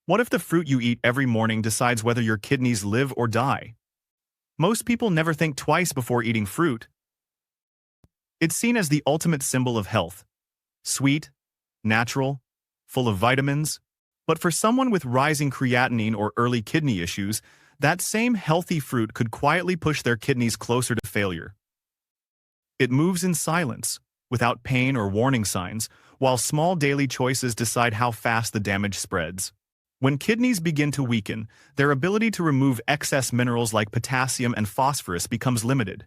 What if the fruit you eat every morning decides whether your kidneys live or die? Most people never think twice before eating fruit. It's seen as the ultimate symbol of health. Sweet, natural, full of vitamins. But for someone with rising creatinine or early kidney issues, that same healthy fruit could quietly push their kidneys closer to failure. It moves in silence, without pain or warning signs, while small daily choices decide how fast the damage spreads. When kidneys begin to weaken, their ability to remove excess minerals like potassium and phosphorus becomes limited.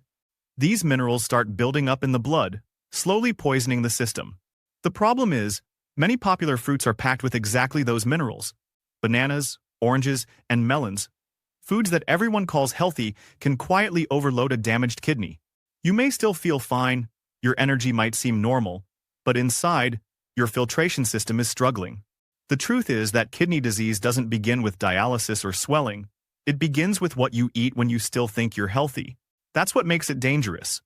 These minerals start building up in the blood, slowly poisoning the system. The problem is, many popular fruits are packed with exactly those minerals. Bananas, oranges, and melons, foods that everyone calls healthy, can quietly overload a damaged kidney. You may still feel fine, your energy might seem normal, but inside, your filtration system is struggling. The truth is that kidney disease doesn't begin with dialysis or swelling. It begins with what you eat when you still think you're healthy. That's what makes it dangerous.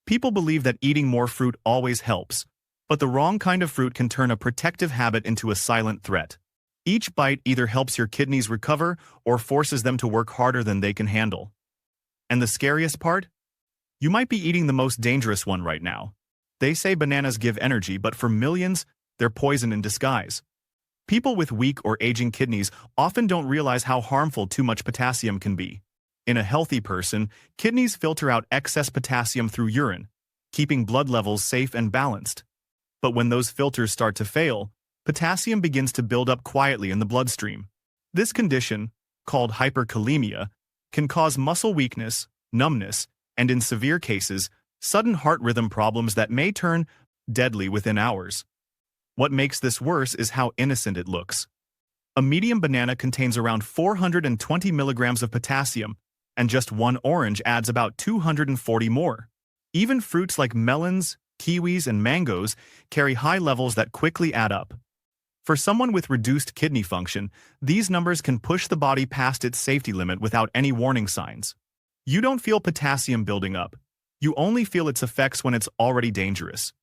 People believe that eating more fruit always helps, but the wrong kind of fruit can turn a protective habit into a silent threat. Each bite either helps your kidneys recover or forces them to work harder than they can handle. And the scariest part? You might be eating the most dangerous one right now. They say bananas give energy, but for millions, they're poison in disguise. People with weak or aging kidneys often don't realize how harmful too much potassium can be. In a healthy person, kidneys filter out excess potassium through urine, keeping blood levels safe and balanced. But when those filters start to fail, potassium begins to build up quietly in the bloodstream. This condition, called hyperkalemia, can cause muscle weakness, numbness, and in severe cases, sudden heart rhythm problems that may turn deadly within hours. What makes this worse is how innocent it looks. A medium banana contains around 420 milligrams of potassium, and just one orange adds about 240 more. Even fruits like melons, kiwis, and mangoes carry high levels that quickly add up. For someone with reduced kidney function, these numbers can push the body past its safety limit without any warning signs. You don't feel potassium building up. You only feel its effects when it's already dangerous.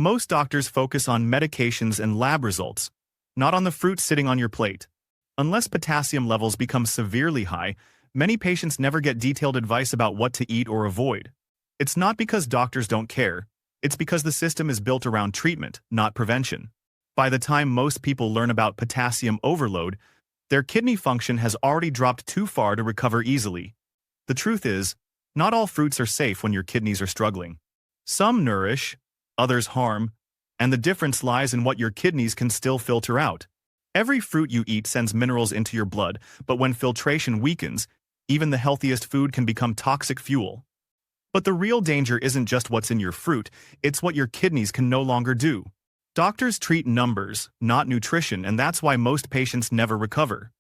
Most doctors focus on medications and lab results, not on the fruit sitting on your plate. Unless potassium levels become severely high, many patients never get detailed advice about what to eat or avoid. It's not because doctors don't care, it's because the system is built around treatment, not prevention. By the time most people learn about potassium overload, their kidney function has already dropped too far to recover easily. The truth is, not all fruits are safe when your kidneys are struggling. Some nourish, others harm, and the difference lies in what your kidneys can still filter out. Every fruit you eat sends minerals into your blood, but when filtration weakens, even the healthiest food can become toxic fuel. But the real danger isn't just what's in your fruit, it's what your kidneys can no longer do. Doctors treat numbers, not nutrition, and that's why most patients never recover.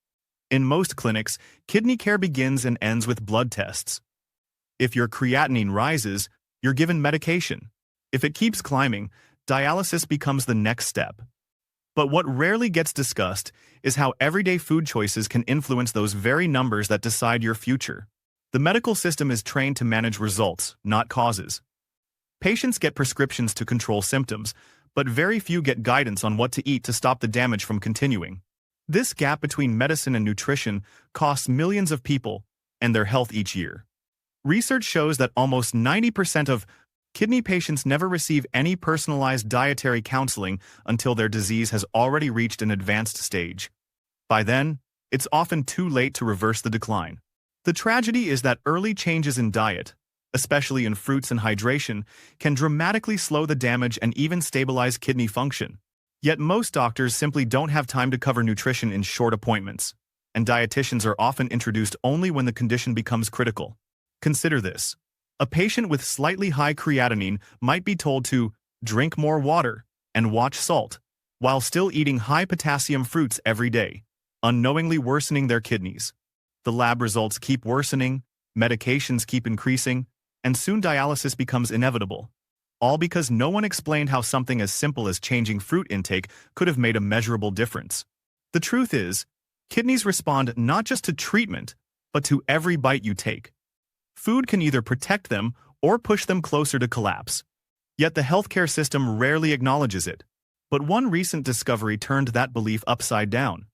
In most clinics, kidney care begins and ends with blood tests. If your creatinine rises, you're given medication. If it keeps climbing, dialysis becomes the next step. But what rarely gets discussed is how everyday food choices can influence those very numbers that decide your future. The medical system is trained to manage results, not causes. Patients get prescriptions to control symptoms, but very few get guidance on what to eat to stop the damage from continuing. This gap between medicine and nutrition costs millions of people and their health each year. Research shows that almost 90% of kidney patients never receive any personalized dietary counseling until their disease has already reached an advanced stage. By then, it's often too late to reverse the decline. The tragedy is that early changes in diet, especially in fruits and hydration, can dramatically slow the damage and even stabilize kidney function. Yet most doctors simply don't have time to cover nutrition in short appointments, and dietitians are often introduced only when the condition becomes critical. Consider this. A patient with slightly high creatinine might be told to drink more water and watch salt, while still eating high potassium fruits every day, unknowingly worsening their kidneys. The lab results keep worsening, medications keep increasing, and soon dialysis becomes inevitable. All because no one explained how something as simple as changing fruit intake could have made a measurable difference. The truth is, kidneys respond not just to treatment, but to every bite you take. Food can either protect them or push them closer to collapse. Yet the healthcare system rarely acknowledges it. But one recent discovery turned that belief upside down.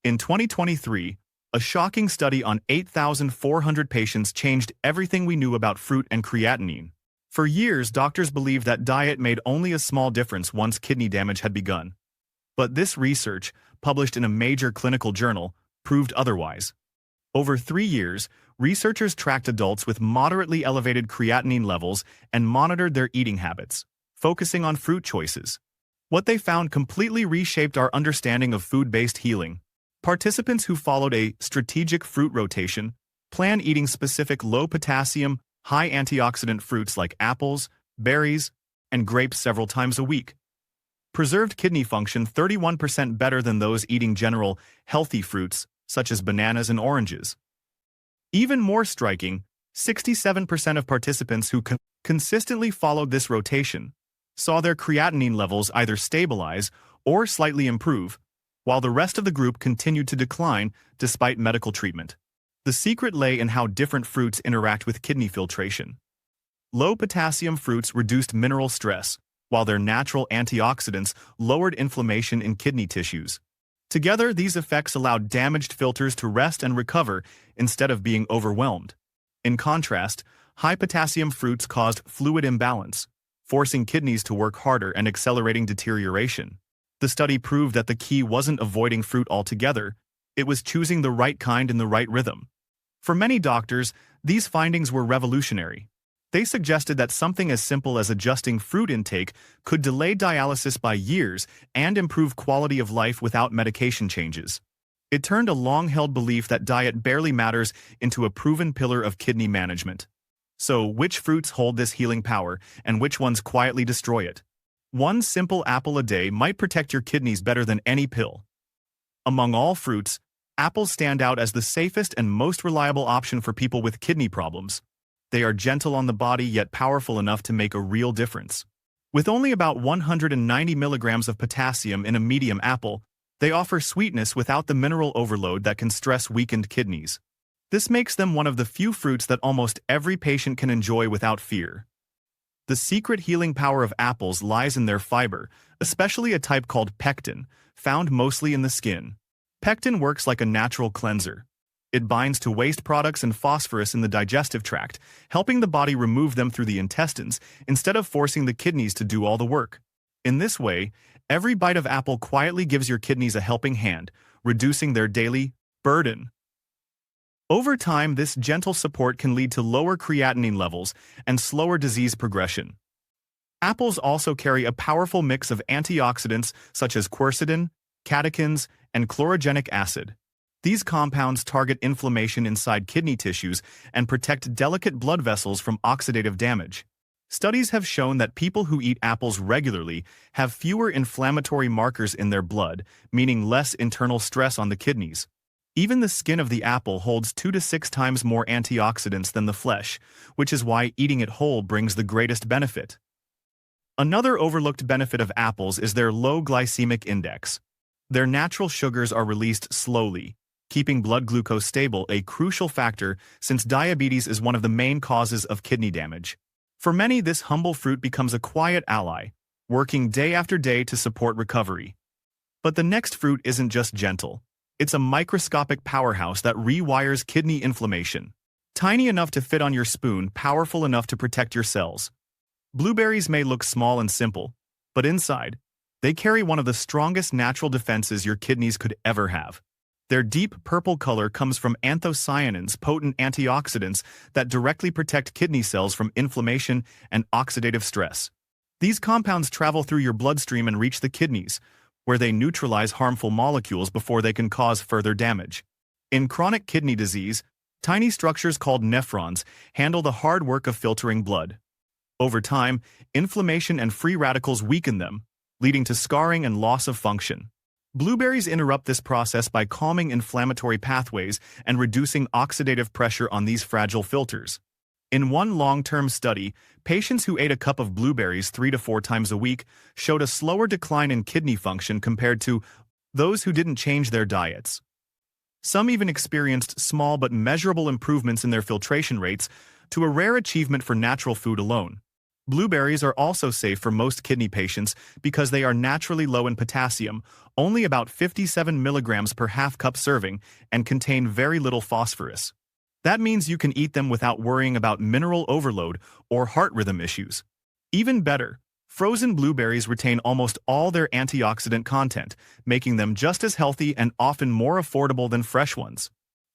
In 2023, a shocking study on 8,400 patients changed everything we knew about fruit and creatinine. For years, doctors believed that diet made only a small difference once kidney damage had begun. But this research, published in a major clinical journal, proved otherwise. Over 3 years, researchers tracked adults with moderately elevated creatinine levels and monitored their eating habits, focusing on fruit choices. What they found completely reshaped our understanding of food-based healing. Participants who followed a strategic fruit rotation plan eating specific low-potassium, high-antioxidant fruits like apples, berries, and grapes several times a week. Preserved kidney function 31% better than those eating general, healthy fruits, such as bananas and oranges. Even more striking, 67% of participants who consistently followed this rotation saw their creatinine levels either stabilize or slightly improve, while the rest of the group continued to decline despite medical treatment. The secret lay in how different fruits interact with kidney filtration. Low-potassium fruits reduced mineral stress, while their natural antioxidants lowered inflammation in kidney tissues. Together, these effects allowed damaged filters to rest and recover instead of being overwhelmed. In contrast, high-potassium fruits caused fluid imbalance, forcing kidneys to work harder and accelerating deterioration. The study proved that the key wasn't avoiding fruit altogether, it was choosing the right kind in the right rhythm. For many doctors, these findings were revolutionary. They suggested that something as simple as adjusting fruit intake could delay dialysis by years and improve quality of life without medication changes. It turned a long-held belief that diet barely matters into a proven pillar of kidney management. So, which fruits hold this healing power, and which ones quietly destroy it? One simple apple a day might protect your kidneys better than any pill. Among all fruits, apples stand out as the safest and most reliable option for people with kidney problems. They are gentle on the body yet powerful enough to make a real difference. With only about 190 milligrams of potassium in a medium apple, they offer sweetness without the mineral overload that can stress weakened kidneys. This makes them one of the few fruits that almost every patient can enjoy without fear. The secret healing power of apples lies in their fiber, especially a type called pectin, found mostly in the skin. Pectin works like a natural cleanser. It binds to waste products and phosphorus in the digestive tract, helping the body remove them through the intestines instead of forcing the kidneys to do all the work. In this way, every bite of apple quietly gives your kidneys a helping hand, reducing their daily burden. Over time, this gentle support can lead to lower creatinine levels and slower disease progression. Apples also carry a powerful mix of antioxidants such as quercetin, catechins, and chlorogenic acid. These compounds target inflammation inside kidney tissues and protect delicate blood vessels from oxidative damage. Studies have shown that people who eat apples regularly have fewer inflammatory markers in their blood, meaning less internal stress on the kidneys. Even the skin of the apple holds 2 to 6 times more antioxidants than the flesh, which is why eating it whole brings the greatest benefit. Another overlooked benefit of apples is their low glycemic index. Their natural sugars are released slowly, keeping blood glucose stable, a crucial factor since diabetes is one of the main causes of kidney damage. For many, this humble fruit becomes a quiet ally, working day after day to support recovery. But the next fruit isn't just gentle. It's a microscopic powerhouse that rewires kidney inflammation. Tiny enough to fit on your spoon, powerful enough to protect your cells. Blueberries may look small and simple, but inside, they carry one of the strongest natural defenses your kidneys could ever have. Their deep purple color comes from anthocyanins, potent antioxidants that directly protect kidney cells from inflammation and oxidative stress. These compounds travel through your bloodstream and reach the kidneys, where they neutralize harmful molecules before they can cause further damage. In chronic kidney disease, tiny structures called nephrons handle the hard work of filtering blood. Over time, inflammation and free radicals weaken them, leading to scarring and loss of function. Blueberries interrupt this process by calming inflammatory pathways and reducing oxidative pressure on these fragile filters. In one long-term study, patients who ate a cup of blueberries 3 to 4 times a week showed a slower decline in kidney function compared to those who didn't change their diets. Some even experienced small but measurable improvements in their filtration rates, to a rare achievement for natural food alone. Blueberries are also safe for most kidney patients because they are naturally low in potassium, only about 57 milligrams per half-cup serving, and contain very little phosphorus. That means you can eat them without worrying about mineral overload or heart rhythm issues. Even better, frozen blueberries retain almost all their antioxidant content, making them just as healthy and often more affordable than fresh ones.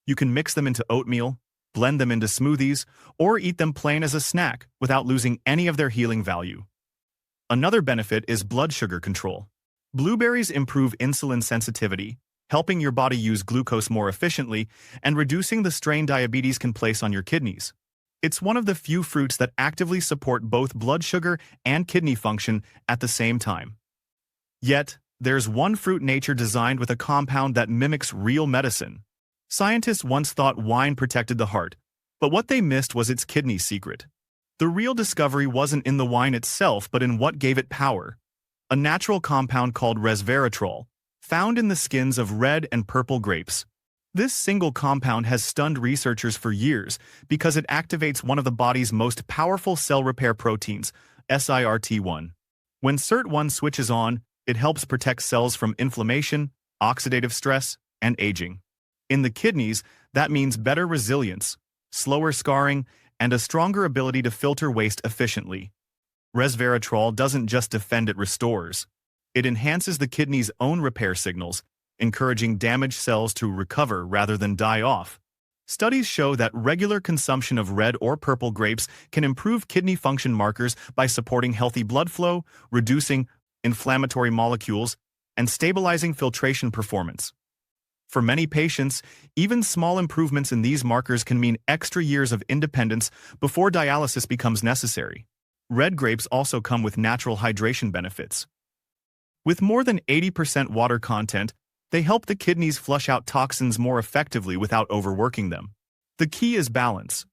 You can mix them into oatmeal, blend them into smoothies, or eat them plain as a snack without losing any of their healing value. Another benefit is blood sugar control. Blueberries improve insulin sensitivity, helping your body use glucose more efficiently and reducing the strain diabetes can place on your kidneys. It's one of the few fruits that actively support both blood sugar and kidney function at the same time. Yet, there's one fruit nature designed with a compound that mimics real medicine. Scientists once thought wine protected the heart, but what they missed was its kidney secret. The real discovery wasn't in the wine itself but in what gave it power. A natural compound called resveratrol, found in the skins of red and purple grapes. This single compound has stunned researchers for years because it activates one of the body's most powerful cell repair proteins, SIRT1. When SIRT1 switches on, it helps protect cells from inflammation, oxidative stress, and aging. In the kidneys, that means better resilience, slower scarring, and a stronger ability to filter waste efficiently. Resveratrol doesn't just defend, it restores. It enhances the kidney's own repair signals, encouraging damaged cells to recover rather than die off. Studies show that regular consumption of red or purple grapes can improve kidney function markers by supporting healthy blood flow, reducing inflammatory molecules, and stabilizing filtration performance. For many patients, even small improvements in these markers can mean extra years of independence before dialysis becomes necessary. Red grapes also come with natural hydration benefits. With more than 80% water content, they help the kidneys flush out toxins more effectively without overworking them. The key is balance.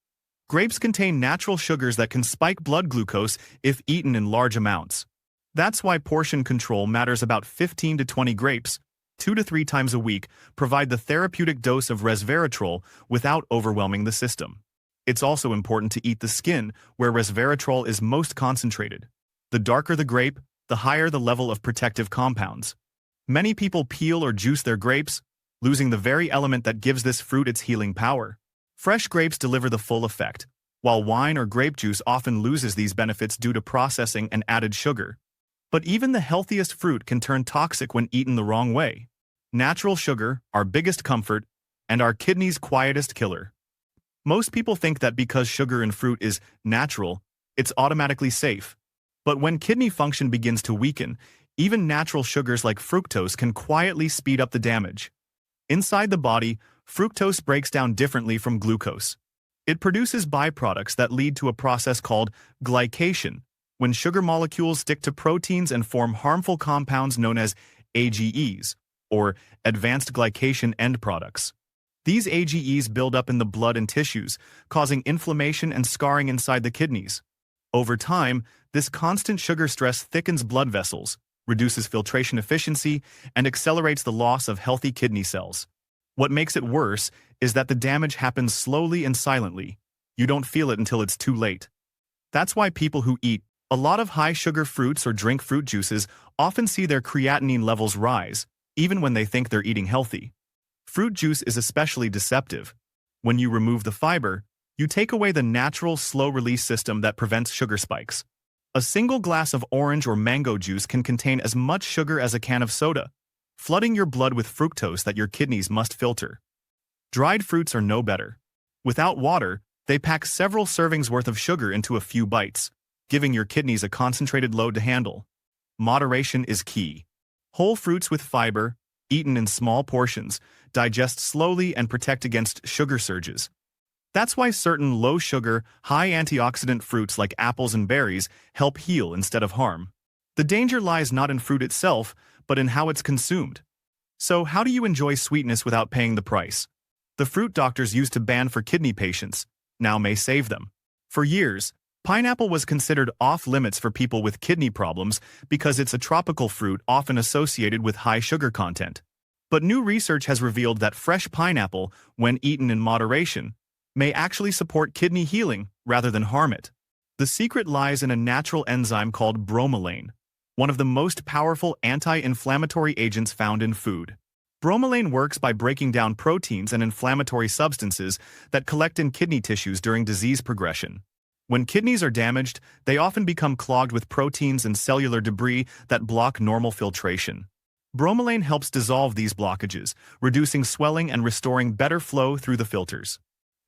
Grapes contain natural sugars that can spike blood glucose if eaten in large amounts. That's why portion control matters. About 15 to 20 grapes, 2 to 3 times a week, provide the therapeutic dose of resveratrol without overwhelming the system. It's also important to eat the skin, where resveratrol is most concentrated. The darker the grape, the higher the level of protective compounds. Many people peel or juice their grapes, losing the very element that gives this fruit its healing power. Fresh grapes deliver the full effect, while wine or grape juice often loses these benefits due to processing and added sugar. But even the healthiest fruit can turn toxic when eaten the wrong way. Natural sugar, our biggest comfort, and our kidneys' quietest killer. Most people think that because sugar in fruit is natural, it's automatically safe. But when kidney function begins to weaken, even natural sugars like fructose can quietly speed up the damage. Inside the body, fructose breaks down differently from glucose. It produces byproducts that lead to a process called glycation, when sugar molecules stick to proteins and form harmful compounds known as AGEs, or advanced glycation end products. These AGEs build up in the blood and tissues, causing inflammation and scarring inside the kidneys. Over time, this constant sugar stress thickens blood vessels, reduces filtration efficiency, and accelerates the loss of healthy kidney cells. What makes it worse is that the damage happens slowly and silently. You don't feel it until it's too late. That's why people who eat a lot of high-sugar fruits or drink fruit juices often see their creatinine levels rise, even when they think they're eating healthy. Fruit juice is especially deceptive. When you remove the fiber, you take away the natural slow-release system that prevents sugar spikes. A single glass of orange or mango juice can contain as much sugar as a can of soda, flooding your blood with fructose that your kidneys must filter. Dried fruits are no better. Without water, they pack several servings worth of sugar into a few bites, giving your kidneys a concentrated load to handle. Moderation is key. Whole fruits with fiber, eaten in small portions, digest slowly and protect against sugar surges. That's why certain low-sugar, high-antioxidant fruits like apples and berries help heal instead of harm. The danger lies not in fruit itself, but in how it's consumed. So how do you enjoy sweetness without paying the price? The fruit doctors used to ban for kidney patients now may save them. For years, pineapple was considered off-limits for people with kidney problems because it's a tropical fruit often associated with high sugar content. But new research has revealed that fresh pineapple, when eaten in moderation, may actually support kidney healing rather than harm it. The secret lies in a natural enzyme called bromelain, one of the most powerful anti-inflammatory agents found in food. Bromelain works by breaking down proteins and inflammatory substances that collect in kidney tissues during disease progression. When kidneys are damaged, they often become clogged with proteins and cellular debris that block normal filtration. Bromelain helps dissolve these blockages, reducing swelling and restoring better flow through the filters.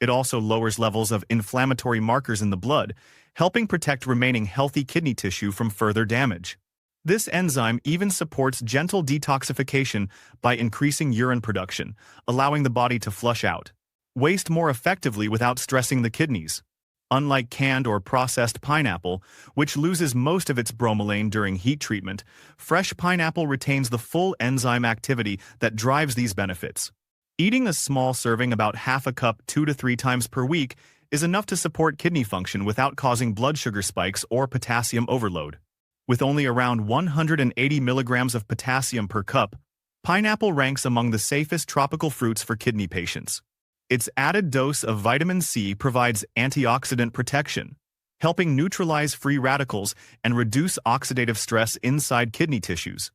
It also lowers levels of inflammatory markers in the blood, helping protect remaining healthy kidney tissue from further damage. This enzyme even supports gentle detoxification by increasing urine production, allowing the body to flush out waste more effectively without stressing the kidneys. Unlike canned or processed pineapple, which loses most of its bromelain during heat treatment, fresh pineapple retains the full enzyme activity that drives these benefits. Eating a small serving, about half a cup 2 to 3 times per week, is enough to support kidney function without causing blood sugar spikes or potassium overload. With only around 180 milligrams of potassium per cup, pineapple ranks among the safest tropical fruits for kidney patients. Its added dose of vitamin C provides antioxidant protection, helping neutralize free radicals and reduce oxidative stress inside kidney tissues.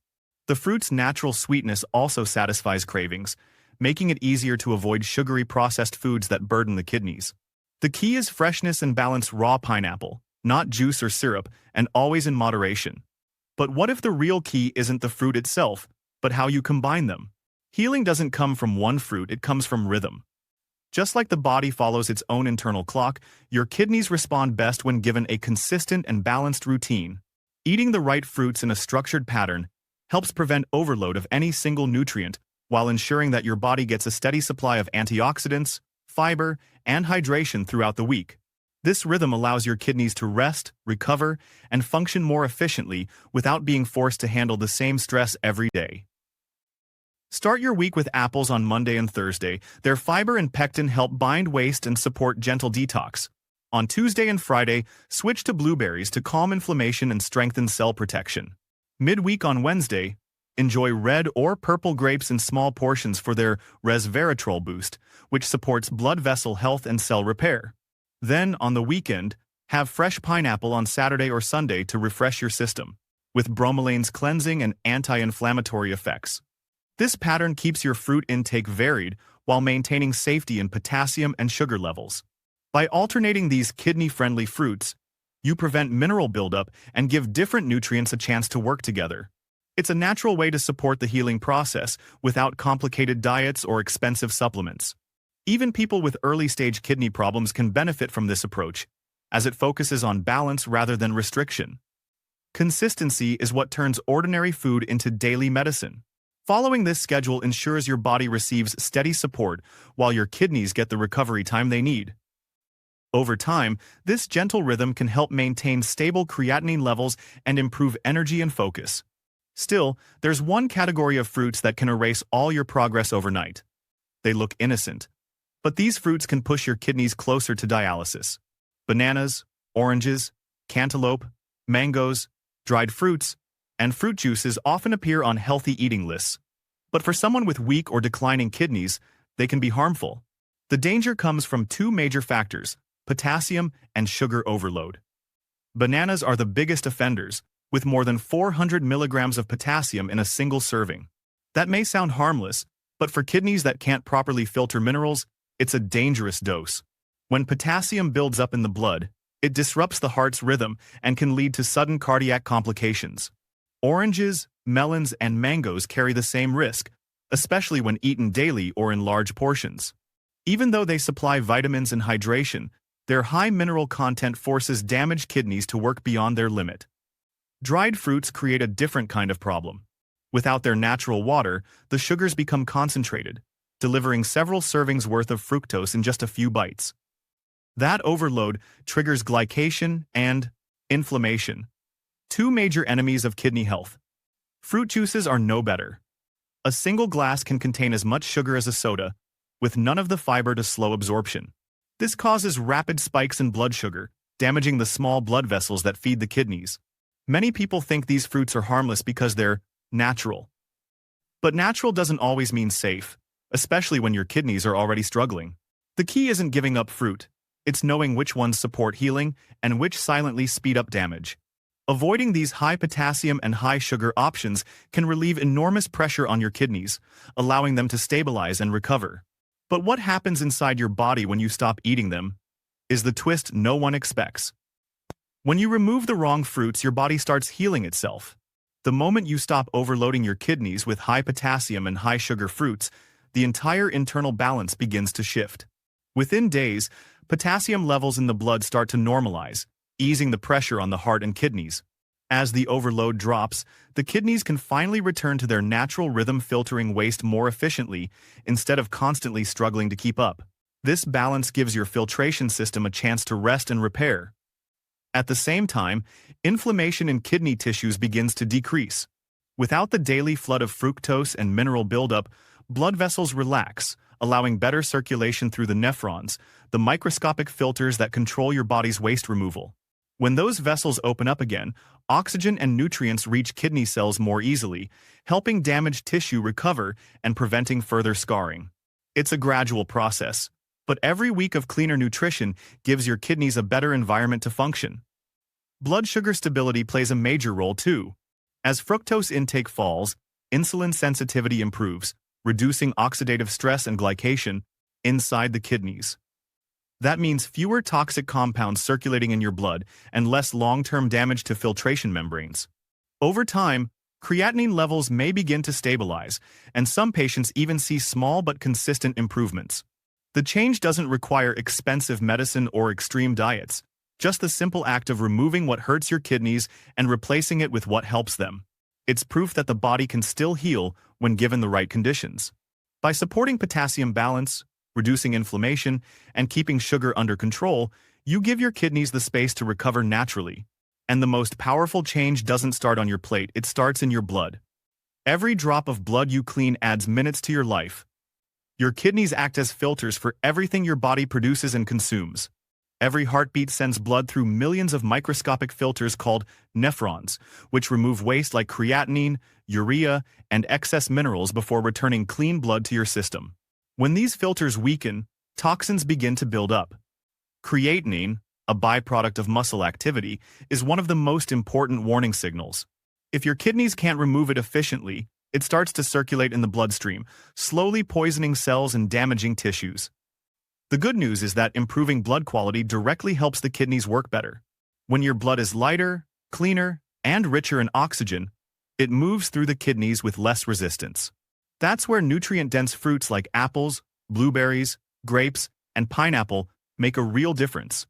The fruit's natural sweetness also satisfies cravings, making it easier to avoid sugary processed foods that burden the kidneys. The key is freshness and balance. Raw pineapple, not juice or syrup, and always in moderation. But what if the real key isn't the fruit itself, but how you combine them? Healing doesn't come from one fruit, it comes from rhythm. Just like the body follows its own internal clock, your kidneys respond best when given a consistent and balanced routine. Eating the right fruits in a structured pattern helps prevent overload of any single nutrient while ensuring that your body gets a steady supply of antioxidants, fiber, and hydration throughout the week. This rhythm allows your kidneys to rest, recover, and function more efficiently without being forced to handle the same stress every day. Start your week with apples on Monday and Thursday. Their fiber and pectin help bind waste and support gentle detox. On Tuesday and Friday, switch to blueberries to calm inflammation and strengthen cell protection. Midweek on Wednesday, enjoy red or purple grapes in small portions for their resveratrol boost, which supports blood vessel health and cell repair. Then, on the weekend, have fresh pineapple on Saturday or Sunday to refresh your system, with bromelain's cleansing and anti-inflammatory effects. This pattern keeps your fruit intake varied while maintaining safety in potassium and sugar levels. By alternating these kidney-friendly fruits, you prevent mineral buildup and give different nutrients a chance to work together. It's a natural way to support the healing process without complicated diets or expensive supplements. Even people with early-stage kidney problems can benefit from this approach, as it focuses on balance rather than restriction. Consistency is what turns ordinary food into daily medicine. Following this schedule ensures your body receives steady support while your kidneys get the recovery time they need. Over time, this gentle rhythm can help maintain stable creatinine levels and improve energy and focus. Still, there's one category of fruits that can erase all your progress overnight. They look innocent, but these fruits can push your kidneys closer to dialysis. Bananas, oranges, cantaloupe, mangoes, dried fruits, and fruit juices often appear on healthy eating lists. But for someone with weak or declining kidneys, they can be harmful. The danger comes from two major factors: potassium and sugar overload. Bananas are the biggest offenders, with more than 400 milligrams of potassium in a single serving. That may sound harmless, but for kidneys that can't properly filter minerals, it's a dangerous dose. When potassium builds up in the blood, it disrupts the heart's rhythm and can lead to sudden cardiac complications. Oranges, melons, and mangoes carry the same risk, especially when eaten daily or in large portions. Even though they supply vitamins and hydration, their high mineral content forces damaged kidneys to work beyond their limit. Dried fruits create a different kind of problem. Without their natural water, the sugars become concentrated, delivering several servings worth of fructose in just a few bites. That overload triggers glycation and inflammation, two major enemies of kidney health. Fruit juices are no better. A single glass can contain as much sugar as a soda, with none of the fiber to slow absorption. This causes rapid spikes in blood sugar, damaging the small blood vessels that feed the kidneys. Many people think these fruits are harmless because they're natural. But natural doesn't always mean safe, especially when your kidneys are already struggling. The key isn't giving up fruit. It's knowing which ones support healing and which silently speed up damage. Avoiding these high potassium and high sugar options can relieve enormous pressure on your kidneys, allowing them to stabilize and recover. But what happens inside your body when you stop eating them is the twist no one expects. When you remove the wrong fruits, your body starts healing itself. The moment you stop overloading your kidneys with high potassium and high sugar fruits, the entire internal balance begins to shift. Within days, potassium levels in the blood start to normalize, easing the pressure on the heart and kidneys. As the overload drops, the kidneys can finally return to their natural rhythm, filtering waste more efficiently instead of constantly struggling to keep up. This balance gives your filtration system a chance to rest and repair. At the same time, inflammation in kidney tissues begins to decrease. Without the daily flood of fructose and mineral buildup, blood vessels relax, allowing better circulation through the nephrons, the microscopic filters that control your body's waste removal. When those vessels open up again, oxygen and nutrients reach kidney cells more easily, helping damaged tissue recover and preventing further scarring. It's a gradual process, but every week of cleaner nutrition gives your kidneys a better environment to function. Blood sugar stability plays a major role too. As fructose intake falls, insulin sensitivity improves, reducing oxidative stress and glycation inside the kidneys. That means fewer toxic compounds circulating in your blood and less long-term damage to filtration membranes. Over time, creatinine levels may begin to stabilize, and some patients even see small but consistent improvements. The change doesn't require expensive medicine or extreme diets, just the simple act of removing what hurts your kidneys and replacing it with what helps them. It's proof that the body can still heal when given the right conditions. By supporting potassium balance, reducing inflammation, and keeping sugar under control, you give your kidneys the space to recover naturally. And the most powerful change doesn't start on your plate, it starts in your blood. Every drop of blood you clean adds minutes to your life. Your kidneys act as filters for everything your body produces and consumes. Every heartbeat sends blood through millions of microscopic filters called nephrons, which remove waste like creatinine, urea, and excess minerals before returning clean blood to your system. When these filters weaken, toxins begin to build up. Creatinine, a byproduct of muscle activity, is one of the most important warning signals. If your kidneys can't remove it efficiently, it starts to circulate in the bloodstream, slowly poisoning cells and damaging tissues. The good news is that improving blood quality directly helps the kidneys work better. When your blood is lighter, cleaner, and richer in oxygen, it moves through the kidneys with less resistance. That's where nutrient-dense fruits like apples, blueberries, grapes, and pineapple make a real difference.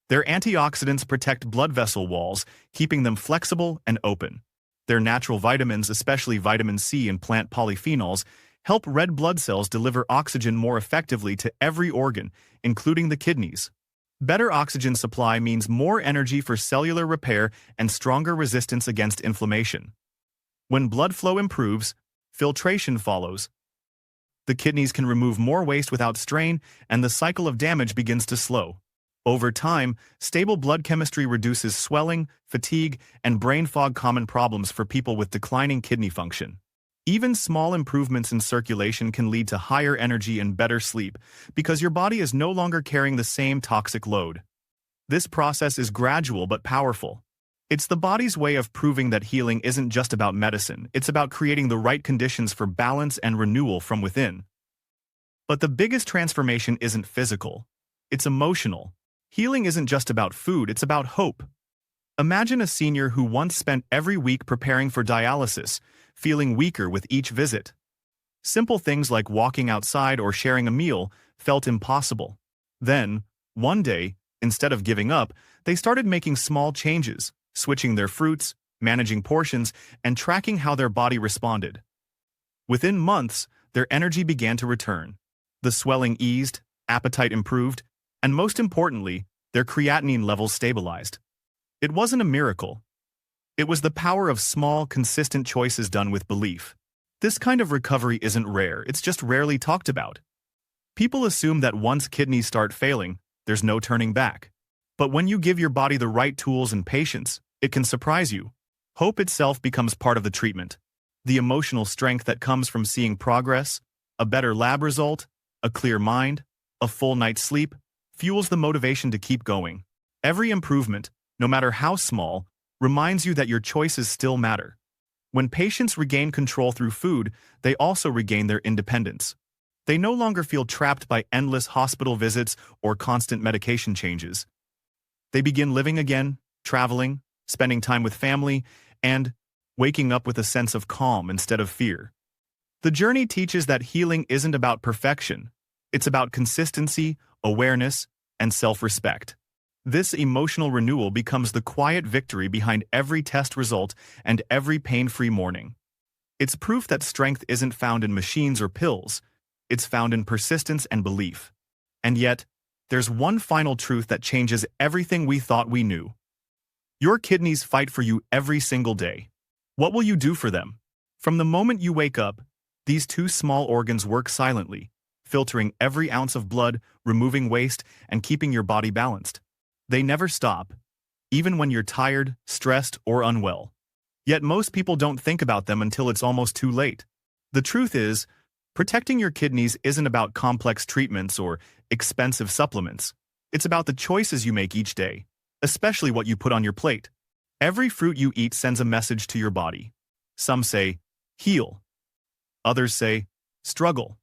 Their antioxidants protect blood vessel walls, keeping them flexible and open. Their natural vitamins, especially vitamin C and plant polyphenols, help red blood cells deliver oxygen more effectively to every organ, including the kidneys. Better oxygen supply means more energy for cellular repair and stronger resistance against inflammation. When blood flow improves, filtration follows. The kidneys can remove more waste without strain, and the cycle of damage begins to slow. Over time, stable blood chemistry reduces swelling, fatigue, and brain fog, common problems for people with declining kidney function. Even small improvements in circulation can lead to higher energy and better sleep because your body is no longer carrying the same toxic load. This process is gradual but powerful. It's the body's way of proving that healing isn't just about medicine, it's about creating the right conditions for balance and renewal from within. But the biggest transformation isn't physical, it's emotional. Healing isn't just about food, it's about hope. Imagine a senior who once spent every week preparing for dialysis, feeling weaker with each visit. Simple things like walking outside or sharing a meal felt impossible. Then, one day, instead of giving up, they started making small changes, switching their fruits, managing portions, and tracking how their body responded. Within months, their energy began to return. The swelling eased, appetite improved, and most importantly, their creatinine levels stabilized. It wasn't a miracle. It was the power of small, consistent choices done with belief. This kind of recovery isn't rare, it's just rarely talked about. People assume that once kidneys start failing, there's no turning back. But when you give your body the right tools and patience, it can surprise you. Hope itself becomes part of the treatment. The emotional strength that comes from seeing progress, a better lab result, a clear mind, a full night's sleep, fuels the motivation to keep going. Every improvement, no matter how small, reminds you that your choices still matter. When patients regain control through food, they also regain their independence. They no longer feel trapped by endless hospital visits or constant medication changes. They begin living again, traveling, spending time with family, and waking up with a sense of calm instead of fear. The journey teaches that healing isn't about perfection. It's about consistency, awareness, and self-respect. This emotional renewal becomes the quiet victory behind every test result and every pain-free morning. It's proof that strength isn't found in machines or pills. It's found in persistence and belief. And yet, there's one final truth that changes everything we thought we knew. Your kidneys fight for you every single day. What will you do for them? From the moment you wake up, these two small organs work silently, filtering every ounce of blood, removing waste, and keeping your body balanced. They never stop, even when you're tired, stressed, or unwell. Yet most people don't think about them until it's almost too late. The truth is, protecting your kidneys isn't about complex treatments or expensive supplements. It's about the choices you make each day, especially what you put on your plate. Every fruit you eat sends a message to your body. Some say, heal. Others say, struggle.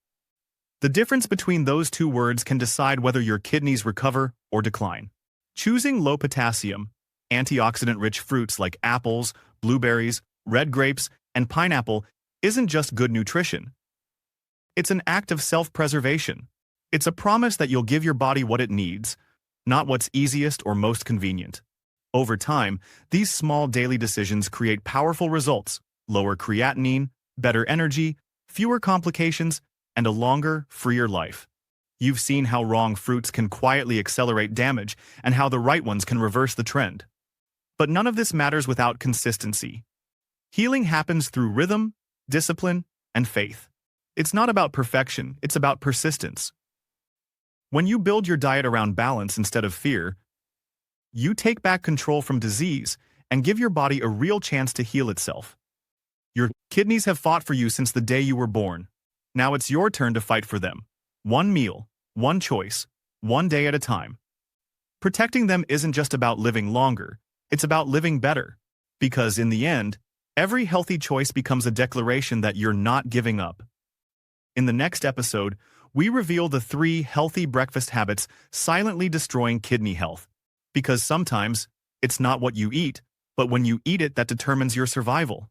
The difference between those two words can decide whether your kidneys recover or decline. Choosing low potassium, antioxidant-rich fruits like apples, blueberries, red grapes, and pineapple isn't just good nutrition. It's an act of self-preservation. It's a promise that you'll give your body what it needs, not what's easiest or most convenient. Over time, these small daily decisions create powerful results: lower creatinine, better energy, fewer complications, and a longer, freer life. You've seen how wrong fruits can quietly accelerate damage and how the right ones can reverse the trend. But none of this matters without consistency. Healing happens through rhythm, discipline, and faith. It's not about perfection, it's about persistence. When you build your diet around balance instead of fear, you take back control from disease and give your body a real chance to heal itself. Your kidneys have fought for you since the day you were born. Now it's your turn to fight for them. One meal, one choice, one day at a time. Protecting them isn't just about living longer, it's about living better. Because in the end, every healthy choice becomes a declaration that you're not giving up. In the next episode, we reveal the 3 healthy breakfast habits silently destroying kidney health. Because sometimes, it's not what you eat, but when you eat it that determines your survival.